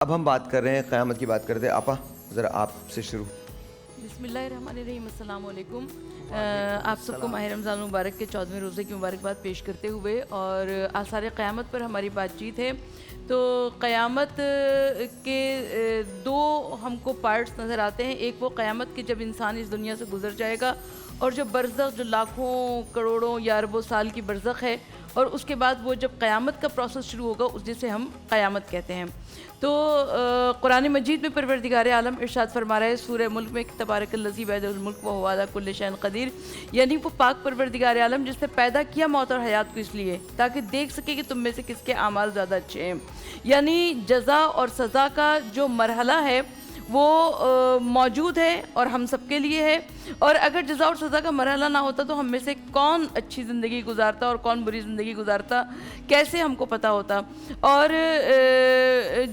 اب ہم بات کر رہے ہیں قیامت کی بات کرتے ہیں. آپا ذرا آپ سے شروع. بسم اللہ الرحمن الرحیم. السلام علیکم. آپ سب کو ماہ رمضان مبارک کے 14ویں روزے کی مبارکباد پیش کرتے ہوئے اور آثار قیامت پر ہماری بات چیت ہے. تو قیامت کے دو ہم کو پارٹس نظر آتے ہیں. ایک وہ قیامت کے جب انسان اس دنیا سے گزر جائے گا، اور جو برزخ جو لاکھوں کروڑوں یا اربوں سال کی برزخ ہے، اور اس کے بعد وہ جب قیامت کا پروسیس شروع ہوگا اس جسے ہم قیامت کہتے ہیں. تو قرآن مجید میں پروردگار عالم ارشاد فرما رہا ہے سورہ ملک میں کہ تبارک الذی بیدہ الملک وہو علی کل شیء قدیر، یعنی وہ پاک پروردگار عالم جس نے پیدا کیا موت اور حیات کو اس لیے تاکہ دیکھ سکے کہ تم میں سے کس کے اعمال زیادہ اچھے ہیں. یعنی جزا اور سزا کا جو مرحلہ ہے وہ موجود ہے اور ہم سب کے لیے ہے. اور اگر جزا اور سزا کا مرحلہ نہ ہوتا تو ہم میں سے کون اچھی زندگی گزارتا اور کون بری زندگی گزارتا، کیسے ہم کو پتہ ہوتا. اور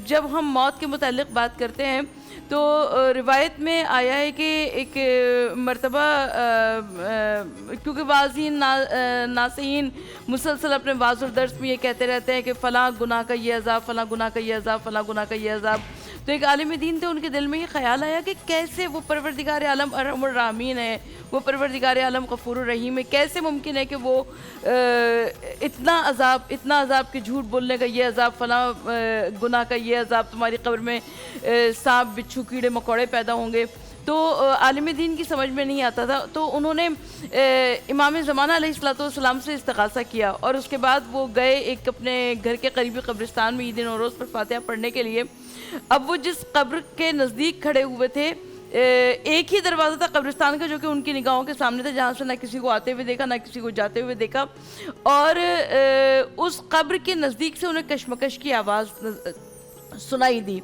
جب ہم موت کے متعلق بات کرتے ہیں تو روایت میں آیا ہے کہ ایک مرتبہ کیونکہ واعظین ناصحین مسلسل اپنے واعظ اور درس میں یہ کہتے رہتے ہیں کہ فلاں گناہ کا یہ عذاب، فلاں گناہ کا یہ عذاب، فلاں گناہ کا یہ عذاب. تو ایک عالم دین تھے، ان کے دل میں یہ خیال آیا کہ کیسے وہ پروردگار عالم ارحم الراحمین ہے، وہ پروردگار عالم غفور الرحیم ہے، کیسے ممکن ہے کہ وہ اتنا عذاب کہ جھوٹ بولنے کا یہ عذاب، فلاں گناہ کا یہ عذاب، تمہاری قبر میں سانپ بچھو کیڑے مکوڑے پیدا ہوں گے. تو عالم دین کی سمجھ میں نہیں آتا تھا. تو انہوں نے امام زمانہ علیہ السلام سے استغاثہ کیا، اور اس کے بعد وہ گئے ایک اپنے گھر کے قریبی قبرستان میں عید نوروز پر فاتحہ پڑھنے کے لیے. اب وہ جس قبر کے نزدیک کھڑے ہوئے تھے، ایک ہی دروازہ تھا قبرستان کا جو کہ ان کی نگاہوں کے سامنے تھا، جہاں سے نہ کسی کو آتے ہوئے دیکھا نہ کسی کو جاتے ہوئے دیکھا. اور اس قبر کے نزدیک سے انہیں کشمکش کی آواز سنائی دی،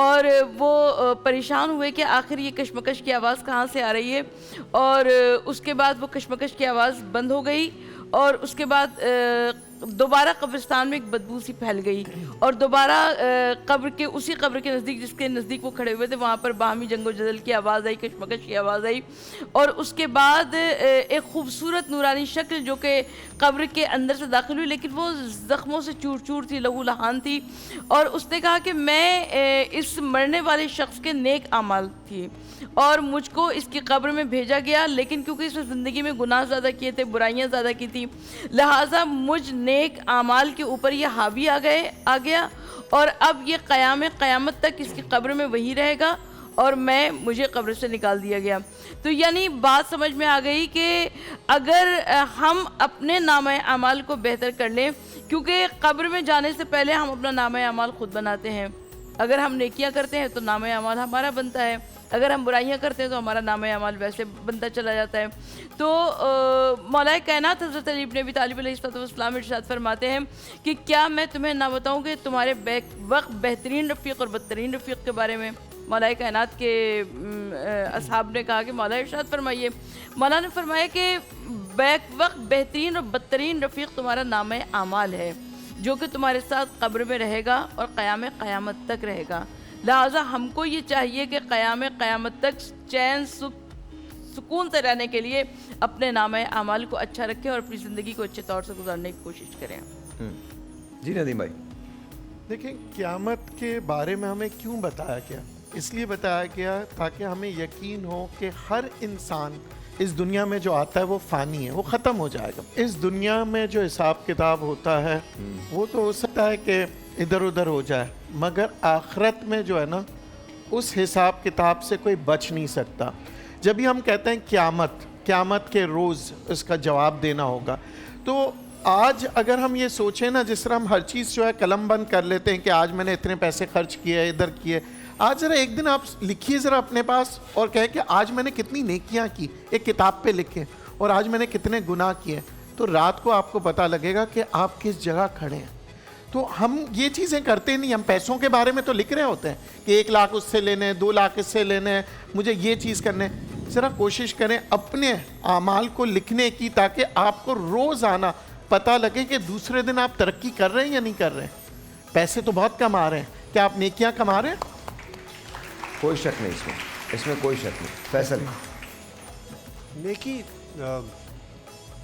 اور وہ پریشان ہوئے کہ آخر یہ کشمکش کی آواز کہاں سے آ رہی ہے. اور اس کے بعد وہ کشمکش کی آواز بند ہو گئی، اور اس کے بعد دوبارہ قبرستان میں ایک بدبو سی پھیل گئی، اور دوبارہ اسی قبر کے نزدیک جس کے نزدیک وہ کھڑے ہوئے تھے وہاں پر باہمی جنگ و جدل کی آواز آئی، کشمکش کی آواز آئی. اور اس کے بعد ایک خوبصورت نورانی شکل جو کہ قبر کے اندر سے داخل ہوئی، لیکن وہ زخموں سے چور چور تھی، لہو لہان تھی. اور اس نے کہا کہ میں اس مرنے والے شخص کے نیک اعمال تھی اور مجھ کو اس کی قبر میں بھیجا گیا، لیکن کیونکہ اس نے زندگی میں گناہ زیادہ کیے تھے، برائیاں زیادہ کی تھی، لہٰذا مجھ نیک اعمال کے اوپر یہ حاوی آ گیا، اور اب یہ قیامت تک اس کی قبر میں وہی رہے گا، اور مجھے قبر سے نکال دیا گیا. تو یعنی بات سمجھ میں آ گئی کہ اگر ہم اپنے نامہ اعمال کو بہتر کر لیں، کیونکہ قبر میں جانے سے پہلے ہم اپنا نامہ اعمال خود بناتے ہیں. اگر ہم نیکیاں کرتے ہیں تو نامہ اعمال ہمارا بنتا ہے، اگر ہم برائیاں کرتے ہیں تو ہمارا نامہ اعمال ویسے بنتا چلا جاتا ہے. تو مولا کائنات حضرت علی بن ابی طالب علیہ السلام ارشاد فرماتے ہیں کہ کیا میں تمہیں نہ بتاؤں کہ تمہارے بیک وقت بہترین رفیق اور بدترین رفیق کے بارے میں. مولا کائنات کے اصحاب نے کہا کہ مولا ارشاد فرمائیے. مولا نے فرمایا کہ بیک وقت بہترین اور بدترین رفیق تمہارا نامہ اعمال ہے، جو کہ تمہارے ساتھ قبر میں رہے گا اور قیامت تک رہے گا. لہٰذا ہم کو یہ چاہیے کہ قیامت تک چین سکون سے رہنے کے لیے اپنے نامہ اعمال کو اچھا رکھیں اور اپنی زندگی کو اچھے طور سے گزارنے کی کوشش کریں. جی ندیم بھائی. دیکھیں، قیامت کے بارے میں ہمیں کیوں بتایا گیا؟ اس لیے بتایا گیا تاکہ ہمیں یقین ہو کہ ہر انسان اس دنیا میں جو آتا ہے وہ فانی ہے، وہ ختم ہو جائے گا. اس دنیا میں جو حساب کتاب ہوتا ہے وہ تو ہو سکتا ہے کہ ادھر ادھر ہو جائے، مگر آخرت میں جو ہے نا اس حساب کتاب سے کوئی بچ نہیں سکتا. جب بھی ہم کہتے ہیں قیامت کے روز اس کا جواب دینا ہوگا، تو آج اگر ہم یہ سوچیں نا، جس طرح ہم ہر چیز جو ہے قلم بند کر لیتے ہیں کہ آج میں نے اتنے پیسے خرچ کیے، ادھر کیے، آج ذرا ایک دن آپ لکھیے ذرا اپنے پاس اور کہیں کہ آج میں نے کتنی نیکیاں کی، ایک کتاب پہ لکھیں، اور آج میں نے کتنے گناہ کیے، تو رات کو آپ کو پتہ لگے گا کہ آپ کس جگہ کھڑے ہیں. تو ہم یہ چیزیں کرتے نہیں. ہم پیسوں کے بارے میں تو لکھ رہے ہوتے ہیں کہ 1 لاکھ اس سے لینے ہیں، 2 لاکھ اس سے لینے ہیں، مجھے یہ چیز کرنے. ذرا کوشش کریں اپنے اعمال کو لکھنے کی، تاکہ آپ کو روز آنا پتہ لگے کہ دوسرے دن آپ ترقی کر رہے ہیں یا نہیں کر رہے ہیں. پیسے تو بہت کما رہے ہیں، کیا آپ نیکیاں کما رہے ہیں؟ کوئی شک نہیں اس میں کوئی شک نہیں. فیصل.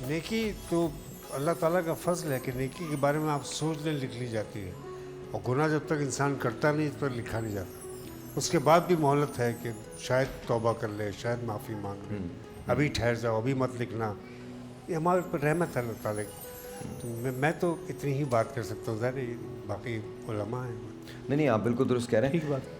نیکی تو اللہ تعالیٰ کا فضل ہے کہ نیکی کے بارے میں آپ سوچ لیں، لکھ لی جاتی ہے. اور گناہ جب تک انسان کرتا نہیں اس پر لکھا نہیں جاتا. اس کے بعد بھی مہلت ہے کہ شاید توبہ کر لے, شاید معافی مانگ لے, ابھی ٹھہر جاؤ, ابھی مت لکھنا. یہ ہمارے اوپر رحمت ہے اللہ تعالیٰ کی. تو میں تو اتنی ہی بات کر سکتا ہوں, ظاہر باقی علماء ہیں. نہیں آپ بالکل درست کہہ رہے ہیں. ٹھیک بات.